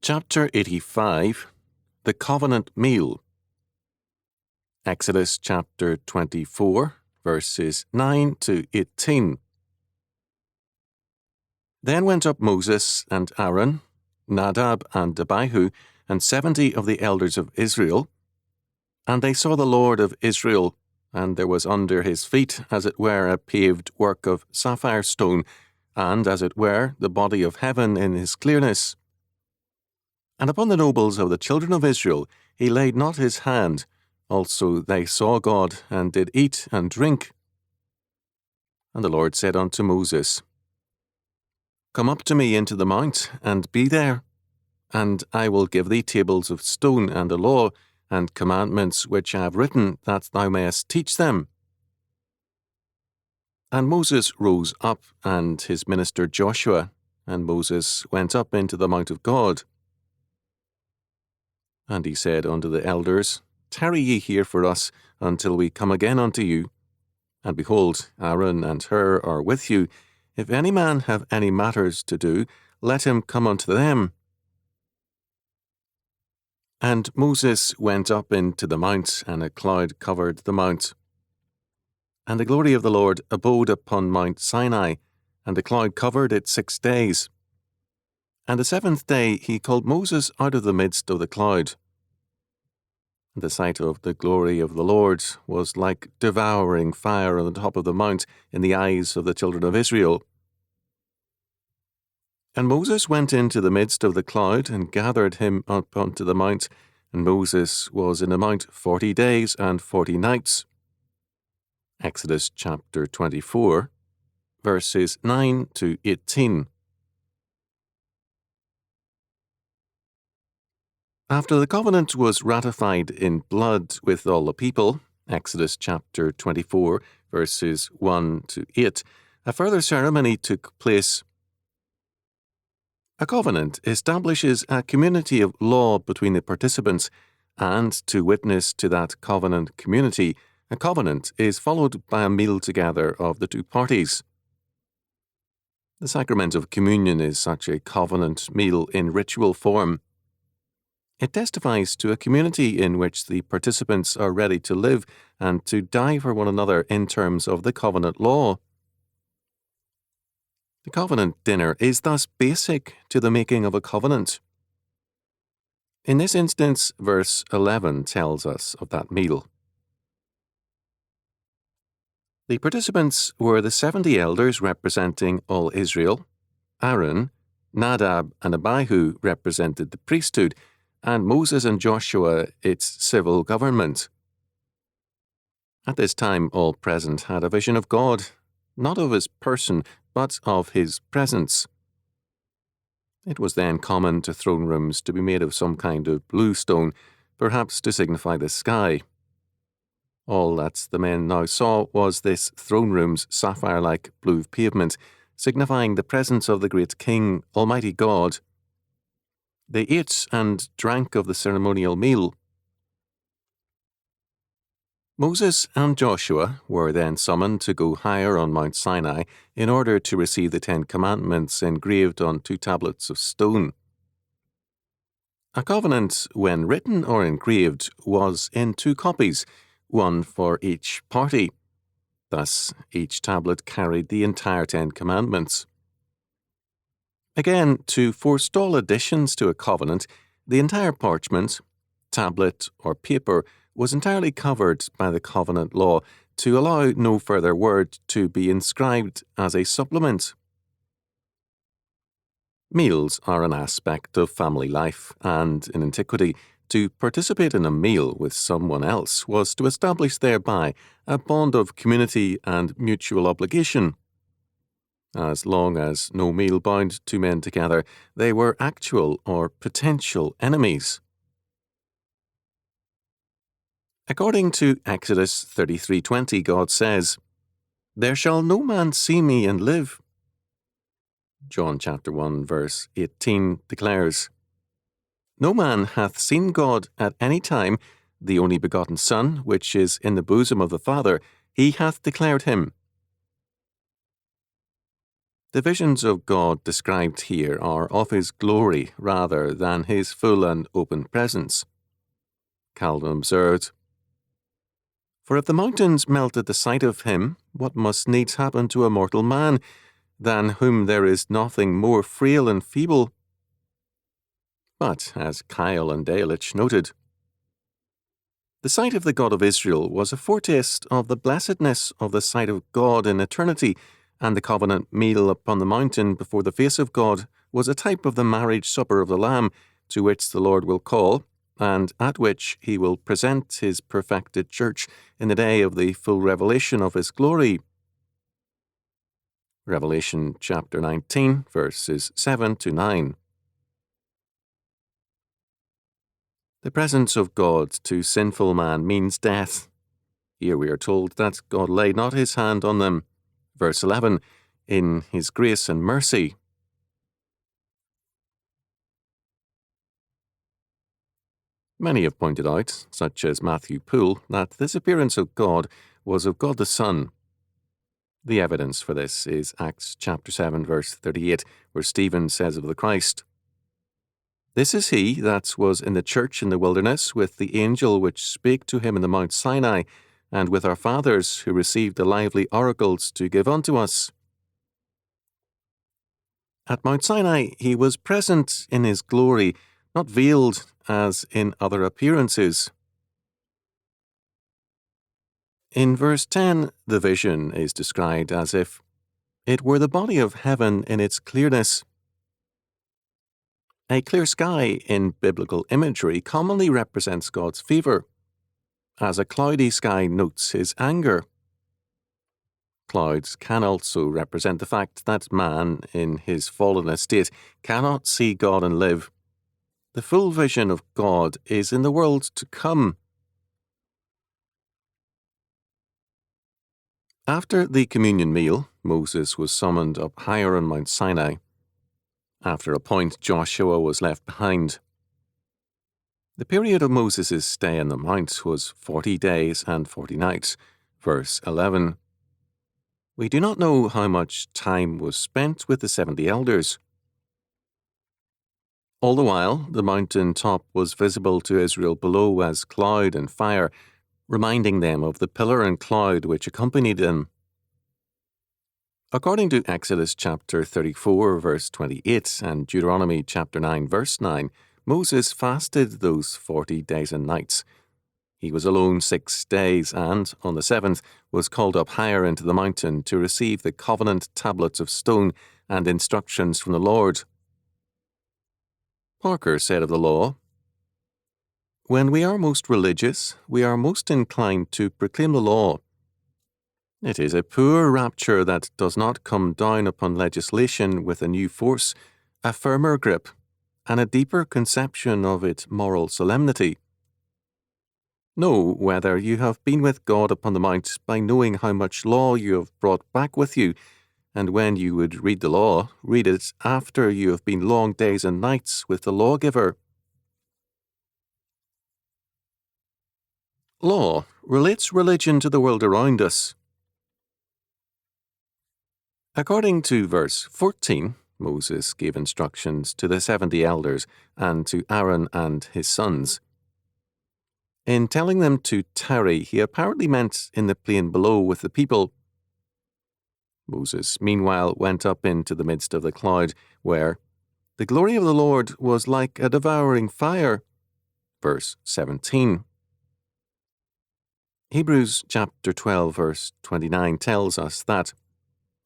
Chapter 85, The Covenant Meal. Exodus chapter 24, verses 9 to 18. Then went up Moses and Aaron, Nadab and Abihu, and 70 of the elders of Israel. And they saw the Lord of Israel, and there was under his feet, as it were, a paved work of sapphire stone, and, as it were, the body of heaven in his clearness. And upon the nobles of the children of Israel he laid not his hand. Also they saw God, and did eat and drink. And the Lord said unto Moses, Come up to me into the mount, and be there, and I will give thee tables of stone, and a law, and commandments which I have written, that thou mayest teach them. And Moses rose up, and his minister Joshua, and Moses went up into the mount of God. And he said unto the elders, Tarry ye here for us, until we come again unto you. And behold, Aaron and Hur are with you. If any man have any matters to do, let him come unto them. And Moses went up into the mount, and a cloud covered the mount. And the glory of the Lord abode upon Mount Sinai, and the cloud covered it 6 days. And the 7th day he called Moses out of the midst of the cloud. The sight of the glory of the Lord was like devouring fire on the top of the mount in the eyes of the children of Israel. And Moses went into the midst of the cloud, and gathered him up unto the mount, and Moses was in the mount 40 days and 40 nights. Exodus chapter 24, verses 9 to 18. After the covenant was ratified in blood with all the people, Exodus chapter 24, verses 1 to 8, a further ceremony took place. A covenant establishes a community of law between the participants, and to witness to that covenant community, a covenant is followed by a meal together of the two parties. The sacrament of communion is such a covenant meal in ritual form. It testifies to a community in which the participants are ready to live and to die for one another in terms of the covenant law. The covenant dinner is thus basic to the making of a covenant. In this instance, verse 11 tells us of that meal. The participants were the 70 elders representing all Israel. Aaron, Nadab, and Abihu represented the priesthood, and Moses and Joshua its civil government. At this time all present had a vision of God, not of his person, but of his presence. It was then common to throne rooms to be made of some kind of blue stone, perhaps to signify the sky. All that the men now saw was this throne room's sapphire-like blue pavement, signifying the presence of the great King, Almighty God. They ate and drank of the ceremonial meal. Moses and Joshua were then summoned to go higher on Mount Sinai in order to receive the 10 Commandments engraved on 2 tablets of stone. A covenant, when written or engraved, was in 2 copies, one for each party. Thus, each tablet carried the entire 10 Commandments. Again, to forestall additions to a covenant, the entire parchment, tablet, or paper was entirely covered by the covenant law to allow no further word to be inscribed as a supplement. Meals are an aspect of family life, and in antiquity, to participate in a meal with someone else was to establish thereby a bond of community and mutual obligation. As long as no meal bound 2 men together, they were actual or potential enemies. According to Exodus 33:20, God says, There shall no man see me and live. John chapter 1 verse 18 declares, No man hath seen God at any time, the only begotten Son, which is in the bosom of the Father, he hath declared him. The visions of God described here are of his glory rather than his full and open presence. Chalcedon observed, "For if the mountains melt at the sight of him, what must needs happen to a mortal man, than whom there is nothing more frail and feeble?" But, as Kyle and Delitzsch noted, the sight of the God of Israel was a foretaste of the blessedness of the sight of God in eternity, and the covenant meal upon the mountain before the face of God was a type of the marriage supper of the Lamb, to which the Lord will call, and at which he will present his perfected church in the day of the full revelation of his glory. Revelation chapter 19, verses 7 to 9. The presence of God to sinful man means death. Here we are told that God laid not his hand on them. Verse 11, in his grace and mercy. Many have pointed out, such as Matthew Poole, that this appearance of God was of God the Son. The evidence for this is Acts chapter 7, verse 38, where Stephen says of the Christ, "This is he that was in the church in the wilderness with the angel which spake to him in the Mount Sinai, and with our fathers who received the lively oracles to give unto us." At Mount Sinai he was present in his glory, not veiled as in other appearances. In verse 10, the vision is described as if it were the body of heaven in its clearness. A clear sky in biblical imagery commonly represents God's favor, as a cloudy sky notes his anger. Clouds can also represent the fact that man, in his fallen estate, cannot see God and live. The full vision of God is in the world to come. After the communion meal, Moses was summoned up higher on Mount Sinai. After a point, Joshua was left behind. The period of Moses' stay on the mount was 40 days and 40 nights, verse 11. We do not know how much time was spent with the 70 elders. All the while, the mountain top was visible to Israel below as cloud and fire, reminding them of the pillar and cloud which accompanied them. According to Exodus chapter 34, verse 28, and Deuteronomy chapter 9, verse 9, Moses fasted those 40 days and nights. He was alone 6 days and, on the 7th, was called up higher into the mountain to receive the covenant tablets of stone and instructions from the Lord. Parker said of the law, "When we are most religious, we are most inclined to proclaim the law. It is a poor rapture that does not come down upon legislation with a new force, a firmer grip, and a deeper conception of its moral solemnity. Know whether you have been with God upon the mount by knowing how much law you have brought back with you, and when you would read the law, read it after you have been long days and nights with the lawgiver." Law relates religion to the world around us. According to verse 14, Moses gave instructions to the 70 elders and to Aaron and his sons. In telling them to tarry, he apparently meant in the plain below with the people. Moses, meanwhile, went up into the midst of the cloud, where the glory of the Lord was like a devouring fire. Verse 17. Hebrews chapter 12, verse 29 tells us that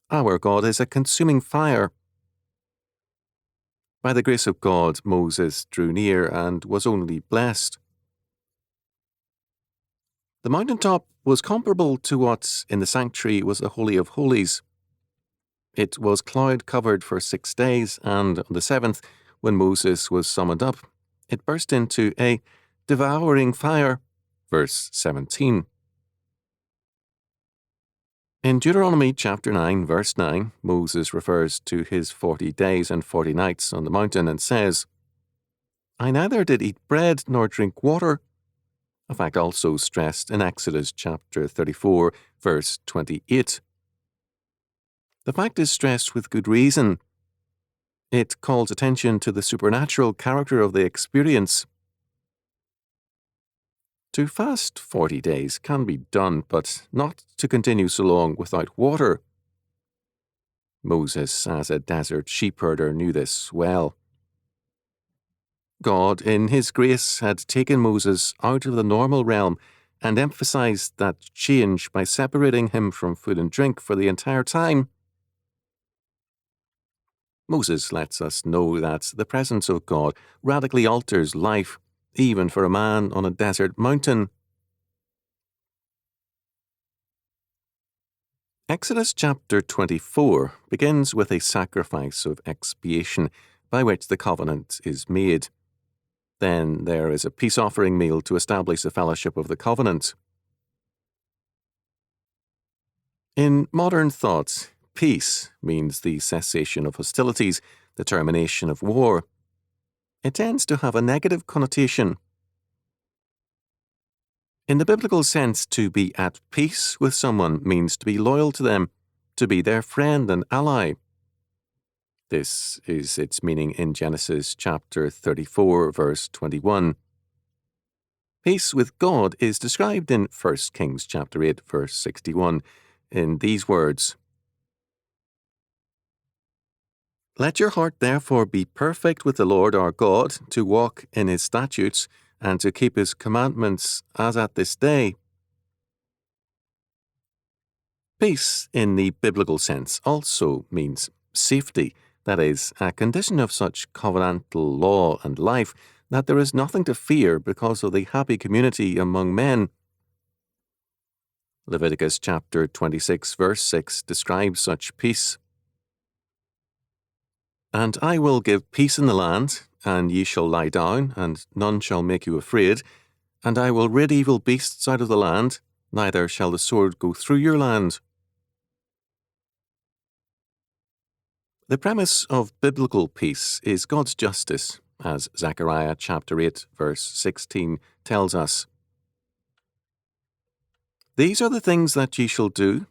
our God is a consuming fire. By the grace of God, Moses drew near and was only blessed. The mountaintop was comparable to what in the sanctuary was the Holy of Holies. It was cloud-covered for 6 days, and on the 7th, when Moses was summoned up, it burst into a devouring fire. Verse 17. In Deuteronomy chapter 9, verse 9, Moses refers to his 40 days and 40 nights on the mountain and says, "I neither did eat bread nor drink water," a fact also stressed in Exodus chapter 34, verse 28. The fact is stressed with good reason. It calls attention to the supernatural character of the experience. To fast 40 days can be done, but not to continue so long without water. Moses, as a desert sheepherder, knew this well. God, in his grace, had taken Moses out of the normal realm and emphasized that change by separating him from food and drink for the entire time. Moses lets us know that the presence of God radically alters life, even for a man on a desert mountain. Exodus chapter 24 begins with a sacrifice of expiation by which the covenant is made. Then there is a peace offering meal to establish the fellowship of the covenant. In modern thought, peace means the cessation of hostilities, the termination of war. It tends to have a negative connotation. In the biblical sense, to be at peace with someone means to be loyal to them, to be their friend and ally. This is its meaning in Genesis chapter 34, verse 21. Peace with God is described in 1 Kings chapter 8, verse 61, in these words: "Let your heart therefore be perfect with the Lord our God, to walk in his statutes, and to keep his commandments as at this day." Peace in the biblical sense also means safety. That is, a condition of such covenantal law and life that there is nothing to fear because of the happy community among men. Leviticus chapter 26, verse 6 describes such peace. "And I will give peace in the land, and ye shall lie down, and none shall make you afraid. And I will rid evil beasts out of the land, neither shall the sword go through your land." The premise of biblical peace is God's justice, as Zechariah chapter 8, verse 16 tells us. "These are the things that ye shall do.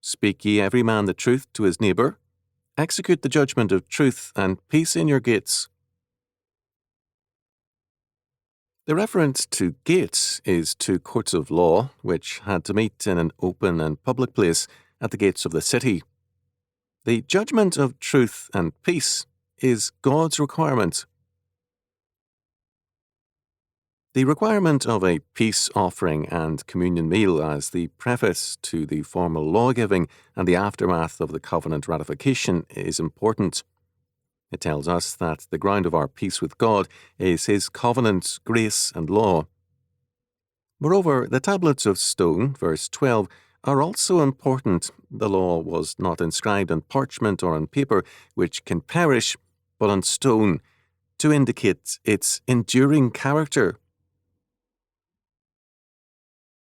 Speak ye every man the truth to his neighbour. Execute the judgment of truth, and peace in your gates." The reference to gates is to courts of law, which had to meet in an open and public place at the gates of the city. The judgment of truth and peace is God's requirement. The requirement of a peace offering and communion meal as the preface to the formal law-giving and the aftermath of the covenant ratification is important. It tells us that the ground of our peace with God is his covenant, grace, and law. Moreover, the tablets of stone, verse 12, are also important. The law was not inscribed on parchment or on paper, which can perish, but on stone, to indicate its enduring character.